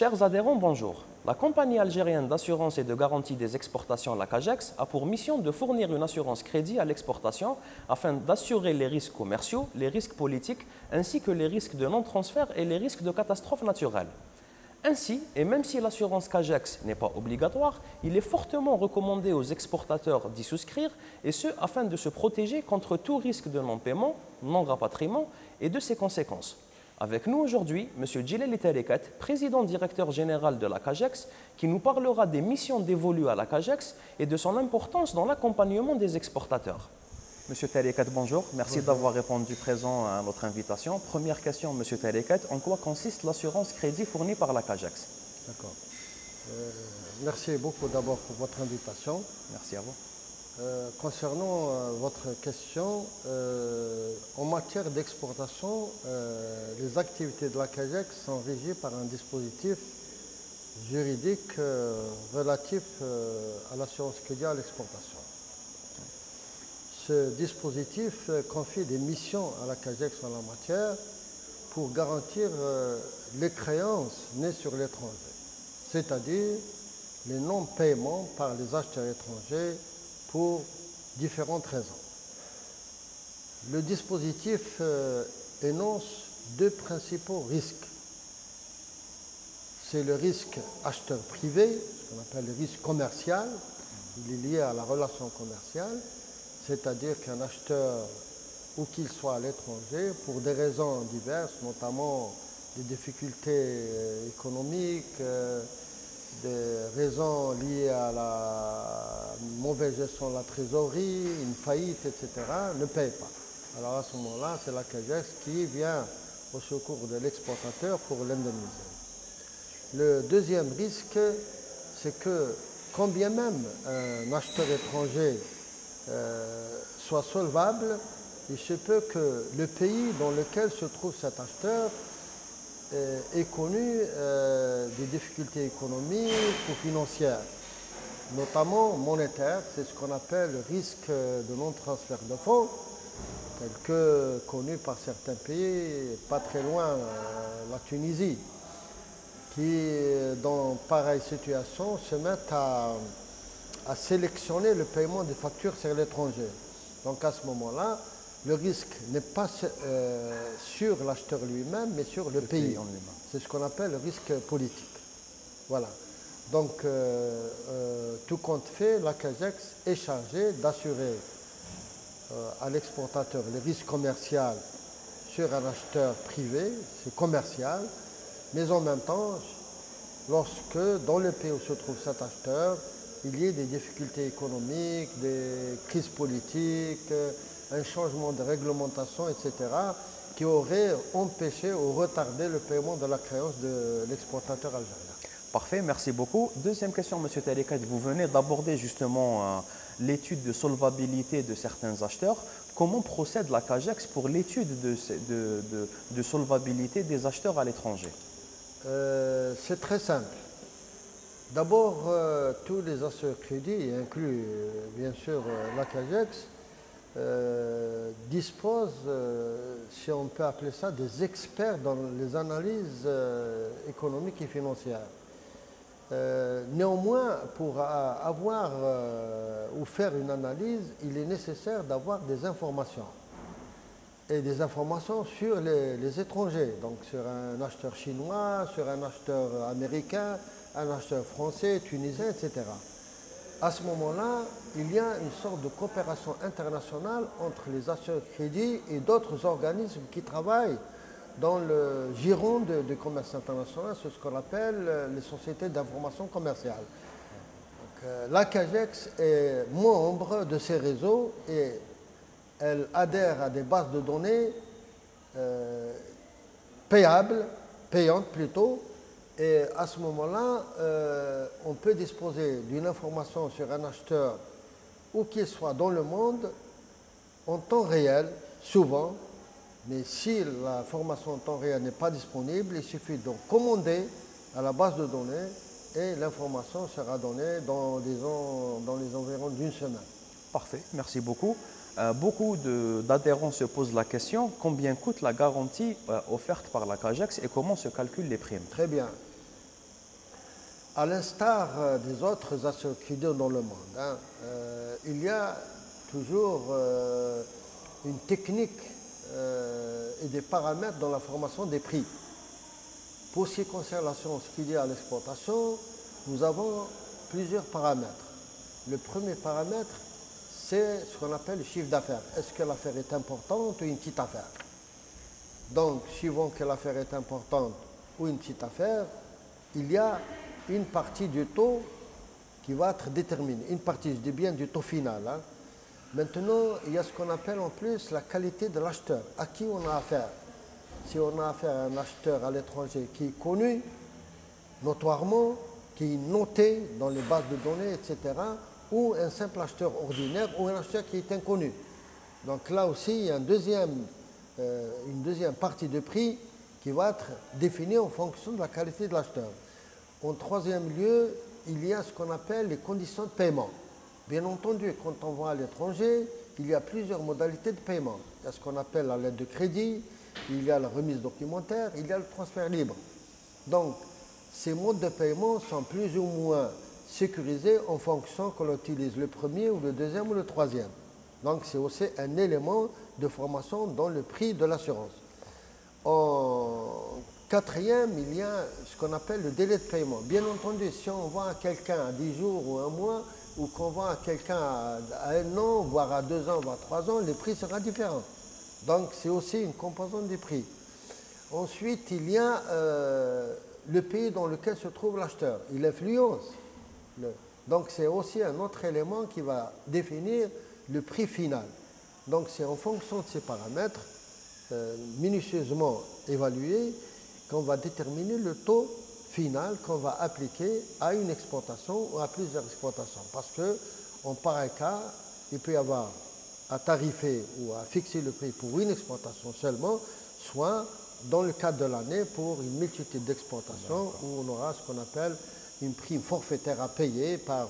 Chers adhérents, bonjour. La compagnie algérienne d'assurance et de garantie des exportations, la CAGEX, a pour mission de fournir une assurance crédit à l'exportation afin d'assurer les risques commerciaux, les risques politiques, ainsi que les risques de non-transfert et les risques de catastrophes naturelles. Ainsi, et même si l'assurance CAGEX n'est pas obligatoire, il est fortement recommandé aux exportateurs d'y souscrire, et ce afin de se protéger contre tout risque de non-paiement, non-rapatriement et de ses conséquences. Avec nous aujourd'hui, M. Djilali Tarikat, président directeur général de la CAGEX, qui nous parlera des missions dévolues à la CAGEX et de son importance dans l'accompagnement des exportateurs. Monsieur Tarikat, bonjour. Merci d'avoir répondu présent à notre invitation. Première question, Monsieur Tarikat, en quoi consiste l'assurance crédit fournie par la CAGEX? D'accord. Merci beaucoup d'abord pour votre invitation. Merci à vous. Concernant votre question, en matière d'exportation, les activités de la CAGEX sont régies par un dispositif juridique relatif à l'assurance crédit à l'exportation. Ce dispositif confie des missions à la CAGEX en la matière pour garantir les créances nées sur l'étranger, c'est-à-dire les non-paiements par les acheteurs étrangers pour différentes raisons. Le dispositif énonce deux principaux risques. C'est le risque acheteur privé, ce qu'on appelle le risque commercial. Il est lié à la relation commerciale, c'est-à-dire qu'un acheteur, où qu'il soit à l'étranger, pour des raisons diverses, notamment des difficultés économiques, des raisons liées à la mauvaise gestion de la trésorerie, une faillite, etc., ne paye pas. Alors à ce moment-là, c'est la CAGEX qui vient au secours de l'exportateur pour l'indemniser. Le deuxième risque, c'est que, quand bien même un acheteur étranger soit solvable, il se peut que le pays dans lequel se trouve cet acheteur est connu des difficultés économiques ou financières, notamment monétaires. C'est ce qu'on appelle le risque de non-transfert de fonds, tel que connu par certains pays, pas très loin, la Tunisie, qui, dans pareille situation, se mettent à sélectionner le paiement des factures sur l'étranger. Donc à ce moment-là, le risque n'est pas sur l'acheteur lui-même, mais sur le pays. C'est ce qu'on appelle le risque politique. Voilà. Donc, tout compte fait, la CAGEX est chargée d'assurer à l'exportateur les risques commerciaux sur un acheteur privé, c'est commercial, mais en même temps, lorsque dans le pays où se trouve cet acheteur, il y ait des difficultés économiques, des crises politiques, un changement de réglementation, etc., qui aurait empêché ou retardé le paiement de la créance de l'exportateur algérien. Parfait, merci beaucoup. Deuxième question, M. Tarikat, vous venez d'aborder justement l'étude de solvabilité de certains acheteurs. Comment procède la CAGEX pour l'étude de solvabilité des acheteurs à l'étranger? C'est très simple. D'abord, tous les assureurs crédits, inclus bien sûr la CAGEX, disposent, si on peut appeler ça, des experts dans les analyses économiques et financières. Néanmoins, pour avoir ou faire une analyse, il est nécessaire d'avoir des informations. Et des informations sur les étrangers, donc sur un acheteur chinois, sur un acheteur américain, un acheteur français, tunisien, etc. À ce moment-là, il y a une sorte de coopération internationale entre les assureurs crédits et d'autres organismes qui travaillent dans le giron du commerce international, c'est ce qu'on appelle les sociétés d'information commerciale. Donc, la CAGEX est membre de ces réseaux et elle adhère à des bases de données payantes plutôt, et à ce moment-là, on peut disposer d'une information sur un acheteur où qu'il soit dans le monde en temps réel, souvent, mais si l'information en temps réel n'est pas disponible, il suffit donc de commander à la base de données et l'information sera donnée dans les environs d'une semaine. Parfait, merci beaucoup. Beaucoup d'adhérents se posent la question, combien coûte la garantie offerte par la CAGEX et comment se calculent les primes? Très bien. À l'instar des autres assureurs crédits dans le monde, hein, il y a toujours une technique et des paramètres dans la formation des prix. Pour ce qui concerne l'assurance crédit à l'exportation, nous avons plusieurs paramètres. Le premier paramètre, c'est ce qu'on appelle le chiffre d'affaires. Est-ce que l'affaire est importante ou une petite affaire? Donc, suivant que l'affaire est importante ou une petite affaire, il y a une partie du taux qui va être déterminée. Une partie, je dis bien du taux final. Hein. Maintenant, il y a ce qu'on appelle en plus la qualité de l'acheteur. À qui on a affaire? Si on a affaire à un acheteur à l'étranger qui est connu, notoirement, qui est noté dans les bases de données, etc., ou un simple acheteur ordinaire ou un acheteur qui est inconnu. Donc là aussi, il y a une deuxième partie de prix qui va être définie en fonction de la qualité de l'acheteur. En troisième lieu, il y a ce qu'on appelle les conditions de paiement. Bien entendu, quand on va à l'étranger, il y a plusieurs modalités de paiement. Il y a ce qu'on appelle la lettre de crédit, il y a la remise documentaire, il y a le transfert libre. Donc, ces modes de paiement sont plus ou moins sécurisés en fonction que l'on utilise le premier ou le deuxième ou le troisième. Donc, c'est aussi un élément de formation dans le prix de l'assurance. En quatrième, il y a ce qu'on appelle le délai de paiement. Bien entendu, si on vend à quelqu'un à 10 jours ou un mois, ou qu'on vend à quelqu'un à 1 an, voire à 2 ans, voire 3 ans, le prix sera différent. Donc, c'est aussi une composante du prix. Ensuite, il y a le pays dans lequel se trouve l'acheteur. Il influence. Donc, c'est aussi un autre élément qui va définir le prix final. Donc, c'est en fonction de ces paramètres minutieusement évalués qu'on va déterminer le taux final qu'on va appliquer à une exportation ou à plusieurs exportations. Parce que, en pareil cas, il peut y avoir à tarifer ou à fixer le prix pour une exportation seulement, soit dans le cadre de l'année pour une multitude d'exportations où on aura ce qu'on appelle une prime forfaitaire à payer par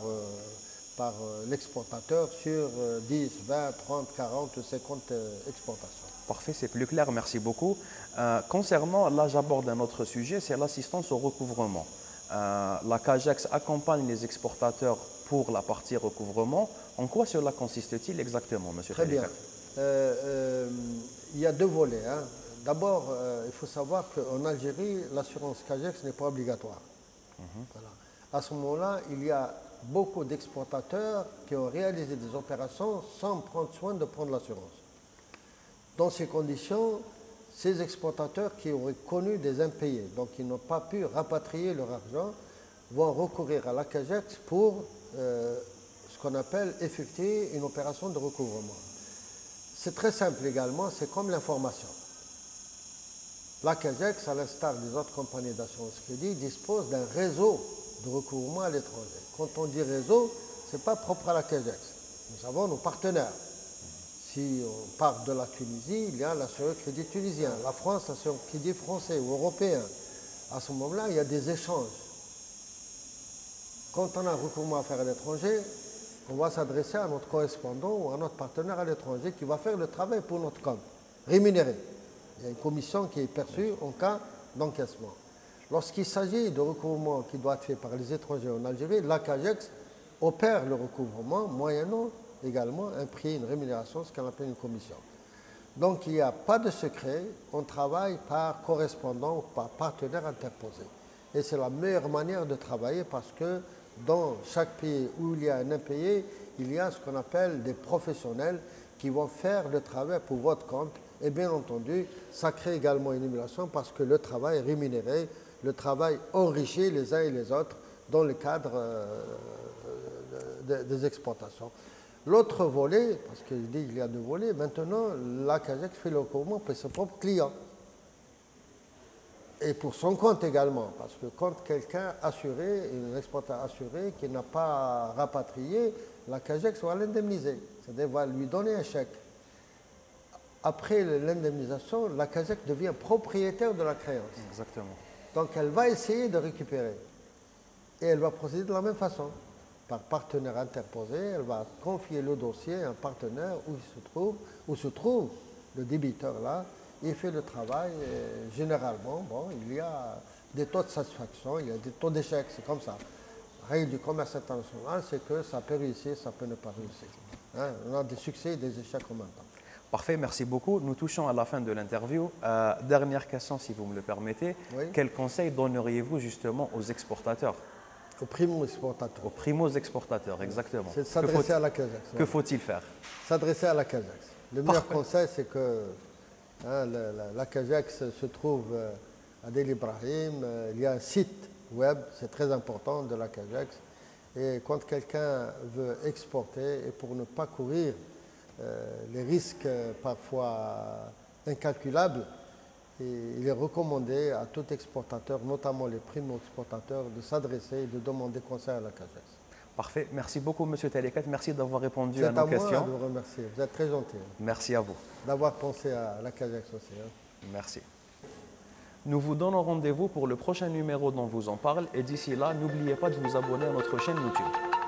l'exportateur sur 10, 20, 30, 40 ou 50 exportations. Parfait, c'est plus clair, merci beaucoup. Concernant, là j'aborde un autre sujet, c'est l'assistance au recouvrement. La CAGEX accompagne les exportateurs pour la partie recouvrement. En quoi cela consiste-t-il exactement, monsieur Très bien. Il y a deux volets. Hein. D'abord, il faut savoir qu'en Algérie, l'assurance CAGEX n'est pas obligatoire. Voilà. À ce moment-là, il y a beaucoup d'exportateurs qui ont réalisé des opérations sans prendre soin de prendre l'assurance. Dans ces conditions, ces exportateurs qui auraient connu des impayés, donc qui n'ont pas pu rapatrier leur argent, vont recourir à la CAGEX pour ce qu'on appelle effectuer une opération de recouvrement. C'est très simple également, c'est comme l'information. La CAGEX, à l'instar des autres compagnies d'assurance crédit, dispose d'un réseau de recouvrement à l'étranger. Quand on dit réseau, ce n'est pas propre à la CAGEX. Nous avons nos partenaires. Si on part de la Tunisie, il y a l'assureur crédit tunisien. La France, l'assureur crédit français ou européen. À ce moment-là, il y a des échanges. Quand on a un recouvrement à faire à l'étranger, on va s'adresser à notre correspondant ou à notre partenaire à l'étranger qui va faire le travail pour notre compte, rémunéré. Il y a une commission qui est perçue en cas d'encaissement. Lorsqu'il s'agit de recouvrement qui doit être fait par les étrangers en Algérie, la CAGEX opère le recouvrement moyennant également un prix, une rémunération, ce qu'on appelle une commission. Donc il n'y a pas de secret, on travaille par correspondant ou par partenaire interposé. Et c'est la meilleure manière de travailler parce que dans chaque pays où il y a un impayé, il y a ce qu'on appelle des professionnels qui vont faire le travail pour votre compte. Et bien entendu, ça crée également une émulation parce que le travail est rémunéré, le travail enrichit les uns et les autres dans le cadre des exportations. L'autre volet, parce que je dis qu'il y a deux volets, maintenant la CAGEX fait le recouvrement pour ses propres clients. Et pour son compte également, parce que quand quelqu'un assuré, un exportateur assuré qui n'a pas rapatrié, la CAGEX va l'indemniser, c'est-à-dire va lui donner un chèque. Après l'indemnisation, la CAGEX devient propriétaire de la créance. Exactement. Donc elle va essayer de récupérer. Et elle va procéder de la même façon. Par partenaire interposé, elle va confier le dossier à un partenaire où se trouve le débiteur là. Il fait le travail et généralement, bon, il y a des taux de satisfaction, il y a des taux d'échec, c'est comme ça. règle du commerce international, c'est que ça peut réussir, ça peut ne pas réussir. Hein, on a des succès et des échecs en même temps. Parfait, merci beaucoup. Nous touchons à la fin de l'interview. Dernière question, si vous me le permettez. Oui. Quel conseil donneriez-vous justement aux exportateurs? Aux primo-exportateurs. Aux primo-exportateurs, exactement. C'est de s'adresser à la Cagex. Que faut-il faire? S'adresser à la Cagex. Le meilleur conseil, c'est que hein, la Cagex se trouve à Del Ibrahim. Il y a un site web, c'est très important, de la Cagex. Et quand quelqu'un veut exporter, et pour ne pas courir les risques parfois incalculables, il est recommandé à tout exportateur, notamment les primo-exportateurs, de s'adresser et de demander conseil à la Cagex. Parfait. Merci beaucoup, M. Teleket. Merci d'avoir répondu à nos C'est à moi questions. de vous remercier. Vous êtes très gentil. Merci à vous. D'avoir pensé à la Cagex aussi. Hein. Merci. Nous vous donnons rendez-vous pour le prochain numéro dont vous en parle. Et d'ici là, n'oubliez pas de vous abonner à notre chaîne YouTube.